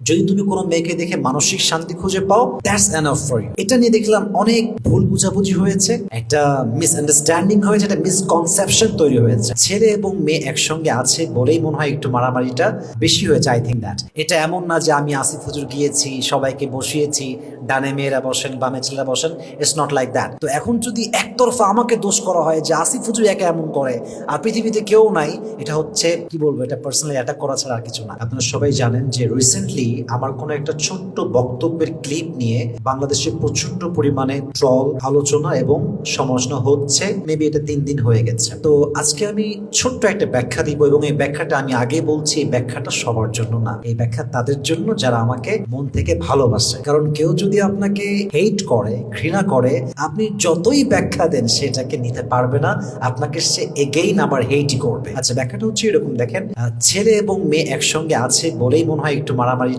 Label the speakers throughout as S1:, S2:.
S1: যদি তুমি কোনো মেয়েকে দেখে মানসিক শান্তি খুঁজে পাও, দ্যাটস এনাফ ফর ইউ। এটা নিয়ে দেখলাম অনেক ভুল বুঝাবুঝি হয়েছে, একটা মিসআন্ডারস্ট্যান্ডিং হয়েছে, একটা মিসকনসেপশন তৈরি হয়েছে। ছেলে এবং মেয়ে একসঙ্গে আছে বলেই মনে হয় একটু মারামারিটা বেশি হয়েছে। আই থিঙ্ক দ্যাট এটা এমন না যে আমি আসিফ হুজুর গিয়েছি, সবাইকে বসিয়েছি, ডানে মেয়েরা বসেন বামে ছেলেরা বসেন, ইটস নট লাইক দ্যাট। তো এখন যদি একতরফা আমাকে দোষ করা হয় যে আসিফ হুজুর একা এমন করে আর পৃথিবীতে কেউ নাই, এটা হচ্ছে কি বলবো, এটা পার্সোনালি অ্যাটাক করা ছাড়া আর কিছু না। আপনারা সবাই জানেন যে রিসেন্টলি আমার কোনো একটা ছোট্ট বক্তব্যের ক্লিপ নিয়ে বাংলাদেশে প্রচন্ড পরিমাণে ট্রল, আলোচনা এবং সমালোচনা হচ্ছে। মেবি এটা 3 দিন হয়ে গেছে। তো আজকে আমি ছোট্ট একটা ব্যাখ্যা দিব, এবং এই ব্যাখ্যাটা আমি আগে বলছি, এই ব্যাখ্যাটা সবার জন্য না, এই ব্যাখ্যা তাদের জন্য যারা আমাকে মন থেকে ভালোবাসে। কারণ কেউ যদি আপনাকে হেট করে, ঘৃণা করে, আপনি যতই ব্যাখ্যা দেন সেটাকে নিতে পারবে না, আপনাকে সে এগেইন আবার হেটই করবে। আচ্ছা, ব্যাখ্যাটা হচ্ছে এরকম, দেখেন, ছেলে এবং মেয়ে একসঙ্গে আছে বলেই মনে হয় একটু মারামারিটা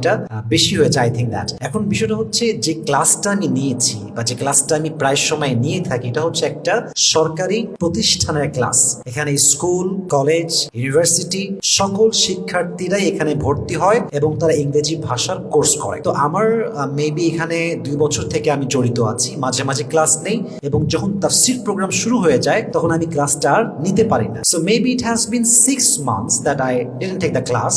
S1: বেশি হয়েছে। আই থিঙ্ক দ্যাট এখন বিষয়টা হচ্ছে যে ক্লাসটা আমি নিয়েছি বা যে ক্লাসটা আমি প্রায় সময় নিয়ে থাকি, এটা হচ্ছে একটা সরকারি প্রতিষ্ঠানের ক্লাস। এখানে স্কুল, কলেজ, ইউনিভার্সিটি সকল শিক্ষার্থীরাই এখানে ভর্তি হয় এবং তারা ইংরেজি ভাষার কোর্স করে। তো আমার মেবি এখানে 2 বছর থেকে আমি জড়িত আছি। মাঝে মাঝে ক্লাস নেই, এবং যখন তাফসীর প্রোগ্রাম শুরু হয়ে যায় তখন আমি ক্লাসটা আর নিতে পারি না। So maybe it has been 6 months that I didn't take the class.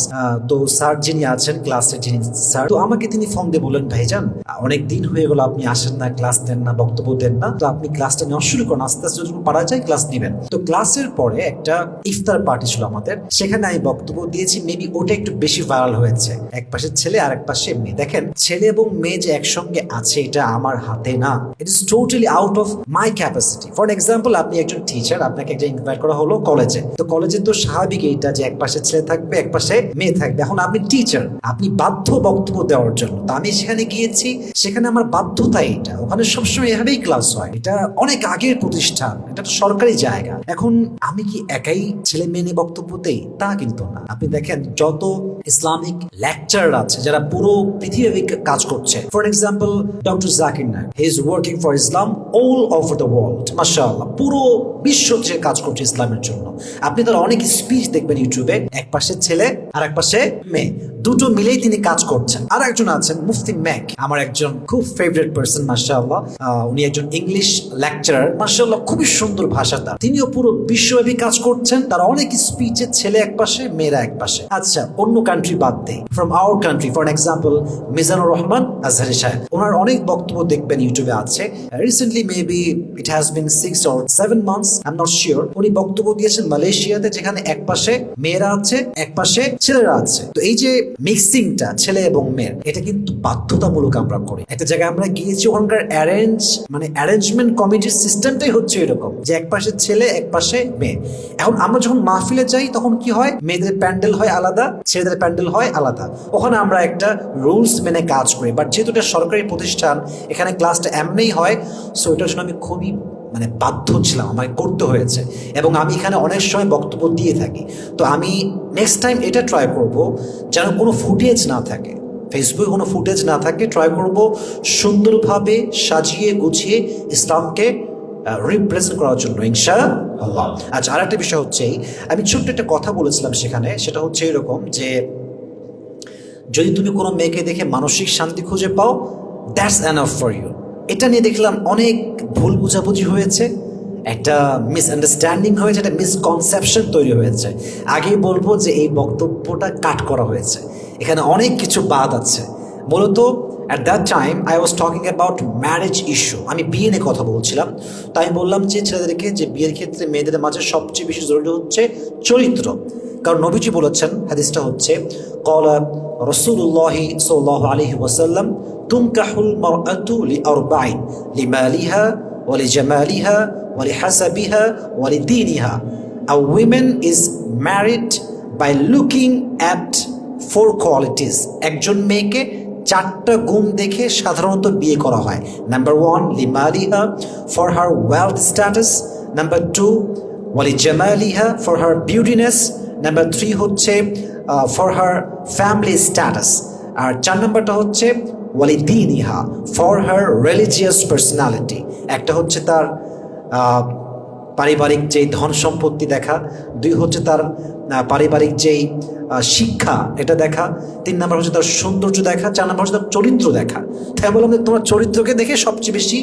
S1: তো স্যার যিনি আছেন ক্লাসের, যিনি স্যার, তো আমাকে তিনি ফোন দিয়ে বললেন, ভাইজান অনেক দিন হয়ে গেল আপনি আসেন না, ক্লাস দেন না, বক্তব্য দেন না, তো আপনি ক্লাসটা নেওয়া শুরু করুন, আস্তে আস্তে যতটুকু পারা যায় ক্লাস নেবেন। তো ক্লাসের পরে একটা ইফতার পার্টি ছিল আমাদের, সেখানে আমি বক্তব্য দিয়েছি। মেবি ওটা একটু বেশি ভাইরাল হয়েছে, এক পাশে ছেলে আর এক পাশে মেয়ে। দেখেন, ছেলে এবং মেয়ে যে একসঙ্গে আছে এটা আমার হাতে না, it is totally out of my capacity. For example, আপনি একজন টিচার, আপনাকে একটা ইনভাইট করা হলো কলেজে, তো কলেজে তো স্বাভাবিক এইটা যে এক পাশে ছেলে থাকবে, এক পাশে মেয়ে থাকবে। এখন আপনি টিচার, আপনি বাধ্য বক্তব্য দেওয়ার জন্য, তো আমি সেখানে গিয়েছি, সেখানে আমার বাধ্যতা এটা, ওখানে সবসময় এভাবেই ক্লাস হয়। এটা অনেক আগের প্রতিষ্ঠান, এটা তো সরকারি জায়গা। এখন আমি কি একাই ছেলে মেয়ে নিয়ে বক্তব্য দেই? তা কিন্তু না। আপনি দেখেন, যত ইসলামিক লেকচারার আছে যারা পুরো পৃথিবী কাজ করছে, for example doctor Zakir Naik, he is working for Islam all over the world, মাশাআল্লাহ, পুরো বিশ্ব যে কাজ করছে ইসলামের জন্য। আপনি তার অনেক স্পিচ দেখবেন ইউটিউবে, এক পাশে ছেলে আর এক পাশে মেয়ে, দুটো মিলেই তিনি কাজ করছেন। আর একজন আছেন মুফতি ম্যাক, আমার একজন খুব ফেভারিট পার্সন, মাশাআল্লাহ। উনি একজন ইংলিশ লেকচারার, মাশাআল্লাহ, খুবই সুন্দর ভাষা তার। তিনিও পুরো বিশ্বব্যাপী কাজ করছেন, তার অনেক স্পিচে ছেলে এক পাশে, মেয়েরা এক পাশে। আচ্ছা, অন্য কান্ট্রি বাদ দেই, from our country, for example Mizanur Rahman Azhari সাহেব, ওনার অনেক বক্তব্য দেখবেন ইউটিউবে আছে। Recently maybe it has been 6 or 7 months, I am not sure, উনি বক্তব্য দিয়েছেন মালয়েশিয়াতে, যেখানে এক পাশে মেয়েরা আছে, এক পাশে ছেলেরা আছে। তো এই যে মিক্সিংটা ছেলে এবং মেয়ের, এটা কিন্তু বাধ্যতামূলক আমরা করি। একটা জায়গায় আমরা গিয়েছি, ওখানকার অ্যারেঞ্জমেন্ট কমিটির সিস্টেমটাই হচ্ছে এরকম যে এক পাশে ছেলে এক পাশে মেয়ে। এখন আমরা যখন মাহফিলে যাই তখন কি হয়, মেয়েদের প্যান্ডেল হয় আলাদা, ছেলেদের প্যান্ডেল হয় আলাদা, ওখানে আমরা একটা রুলস মেনে কাজ করি। বাট যেহেতু এটা সরকারি প্রতিষ্ঠান, এখানে ক্লাসটা এমনিই হয়, সো এটার জন্য আমি খুবই বাধ্য ছিলাম, আমাকে করতে হয়েছে। এবং আমি এখানে অনেক সময় বক্তব্য দিয়ে থাকি। তো আমি নেক্সট টাইম এটা ট্রাই করব যেন কোনো ফুটেজ না থাকে, ফেসবুকে কোনো ফুটেজ না থাকে। ট্রাই করব সুন্দরভাবে সাজিয়ে গুছিয়ে ইসলামকে রিপ্রেজেন্ট করার জন্য, ইনশাআল্লাহ। আচ্ছা, আর একটা বিষয় হচ্ছে, আমি ছোট্ট একটা কথা বলেছিলাম সেখানে, সেটা হচ্ছে এরকম যে যদি তুমি কোনো মেয়েকে দেখে মানসিক শান্তি খুঁজে পাও, দ্যাটস এনাফ ফর ইউ। এটা নিয়ে দেখলাম অনেক ভুল বুঝাবুঝি হয়েছে, একটা মিসআন্ডারস্ট্যান্ডিং হয়েছে, একটা মিসকনসেপশন তৈরি হয়েছে। আগেই বলবো যে এই বক্তব্যটা কাট করা হয়েছে, এখানে অনেক কিছু বাদ আছে। মূলত at that time I was talking about marriage issue, আমি বিয়ে নিয়ে কথা বলছিলাম। তো আমি বললাম যে ছেলেদেরকে যে বিয়ের ক্ষেত্রে মেয়েদের মাঝে সবচেয়ে বেশি জরুরি হচ্ছে চরিত্র। কারণ নবীজি বলেছেন, হাদিসটা হচ্ছে, ক্বালা রাসূলুল্লাহি সাল্লাল্লাহু আলাইহি ওয়াসাল্লাম, তুনকাহুল মারআতু লিআরবাইন, লিমালিহা ওয়া লিজামালিহা ওয়া লিহাসাবিহা ওয়া লিদীনিহা। A woman is married by looking at 4 qualities. একজন মেয়েকে 4টা গুণ দেখে সাধারণত বিয়ে করা হয়। নাম্বার 1, লিমালিহা, for her wealth status. Number 2, ওয়ালিজামালিহা, ফর হার বিউটিনেস। নাম্বার 3 হচ্ছে ফর হার ফ্যামিলি স্ট্যাটাস। আর 4 নম্বরটা হচ্ছে ওয়ালিদীনিহা, ফর হার রিলিজিয়াস পার্সোনালিটি। একটা হচ্ছে তার পারিবারিক যেই ধন সম্পত্তি দেখা, 2 হচ্ছে তার পারিবারিক যেই শিক্ষা এটা দেখা, 3 নাম্বার হচ্ছে তার সৌন্দর্য দেখা, 4 নাম্বার হচ্ছে তার চরিত্র দেখা। তাই বললাম যে তোমার চরিত্রকে দেখে সবচেয়ে বেশি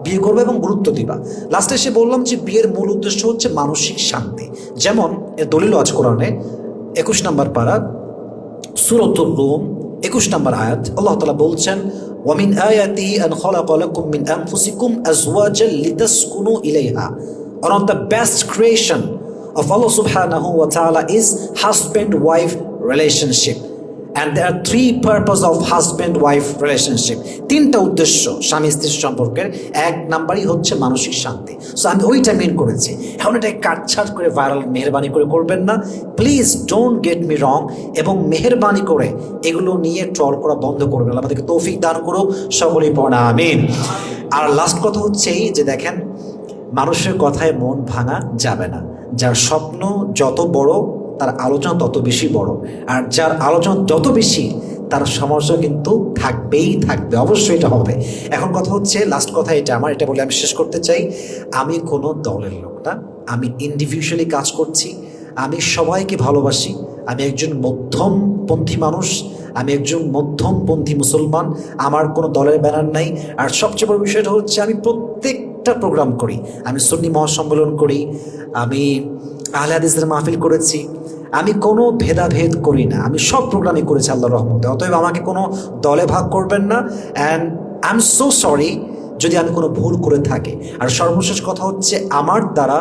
S1: বিয়ে করবে এবং গুরুত্ব দিবা। লাস্টে এসে বললাম যে বিয়ের মূল উদ্দেশ্য হচ্ছে মানসিক শান্তি। যেমন এর দলিল আছে কোরআনে 21 নম্বর পারা সূরাতুর রুম 21 নম্বর আয়াত, আল্লাহ তাআলা বলছেন ওয়ামিন আয়াতিহি আন খালাকা লাকুম মিন আনফুসিকুম আজওয়াজান লিতাসকুনু ইলাইহা। One of the best creation of Allah subhanahu wa ta'ala is husband-wife relationship. And there are 3 purpose of husband-wife relationship. 3টা উদ্দেশ্য স্বামী স্ত্রীর সম্পর্কের। 1 নাম্বারই হচ্ছে মানসিক শান্তি। সো আমি ওইটা মেন করেছি। এখন এটা কাটছাট করে ভাইরাল মেহেরবানি করে করবেন না প্লিজ, ডোন্ট গেট মি রং। এবং মেহেরবানি করে এগুলো নিয়ে ট্রল করা বন্ধ করবেন। আমাদেরকে তৌফিক দান করুক, সকলেই পড়া আমিন। আর লাস্ট কথা হচ্ছে এই যে দেখেন, মানুষের কথায় মন ভাঙা যাবে না। যার স্বপ্ন যত বড় তার আলোচনা তত বেশি বড়, আর যার আলোচনা যত বেশি তার সমস্যা কিন্তু থাকবেই থাকবে, অবশ্যই এটা হবে। এখন কথা হচ্ছে, লাস্ট কথা এটা আমার, এটা বলে আমি শেষ করতে চাই, আমি কোনো দলের লোক না, আমি ইন্ডিভিজুয়ালি কাজ করছি, আমি সবাইকে ভালোবাসি, আমি একজন মধ্যমপন্থী মানুষ, আমি একজন মধ্যমপন্থী মুসলমান, আমার কোনো দলের ব্যানার নাই। আর সবচেয়ে বড় বিষয়টা হচ্ছে আমি প্রত্যেকটা প্রোগ্রাম করি, আমি সুন্নি মহাসম্মেলন করি, আমি আহলে হাদিসের মাহফিল করেছি, আমি কোনো ভেদাভেদ করি না, আমি সব প্রোগ্রামই করেছি আল্লাহর রহমতে। অতএব আমাকে কোনো দলে ভাগ করবেন না, and I am so sorry যদি আমি কোনো ভুল করে থাকি। আর সর্বশেষ কথা হচ্ছে, আমার দ্বারা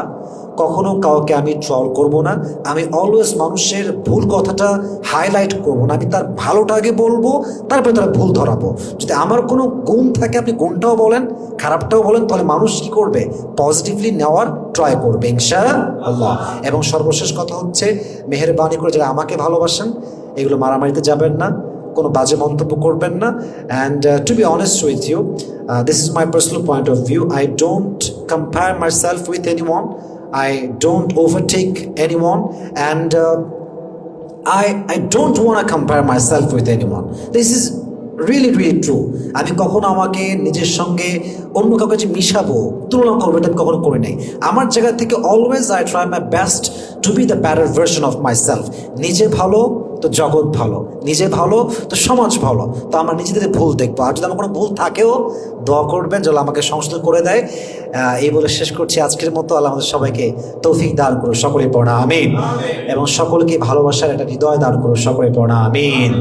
S1: কখনো কাউকে আমি ট্রল করব না, আমি অলওয়েজ মানুষের ভুল কথাটা হাইলাইট করব না, আমি তার ভালোটা আগে বলবো, তারপরে তার ভুল ধরাবো। যদি আমার কোনো গুণ থাকে আপনি গুণটাও বলেন, খারাপটাও বলেন, তাহলে মানুষ কী করবে, পজিটিভলি নেওয়ার ট্রাই করবে ইনশাআল্লাহ। এবং সর্বশেষ কথা হচ্ছে, মেহেরবানি করে যারা আমাকে ভালোবাসেন এগুলো মারামারিতে যাবেন না, কোনো বাজে মন্তব্য করবেন না। And to be honest with you, this is my personal point of view, I don't compare myself with anyone, I don't overtake anyone, and I don't want to compare myself with anyone. This is really true. আমি কখনো আমাকে নিজের সঙ্গে অন্য কাউকে যে মিশাবো, তুলনা করবো, এটা আমি কখনো করি নাই। আমার জায়গা থেকে always I try my best to B the better version of my self. নিজে ভালো তো জগৎ ভালো, নিজে ভালো তো সমাজ ভালো। তো আমার নিজেদের ভুল দেখবো, আর যদি আমার কোনো ভুল থাকেও দোয়া করবেন যেন আমাকে সংশোধন করে দেয়। এই বলে শেষ করছি আজকের মতো। আল্লাহ আমাদের সবাইকে তৌফিক দান করুন, সকলে পড়া আমিন। এবং সকলকে ভালোবাসার একটা হৃদয় দান করুন, সকলে পড়া আমিন।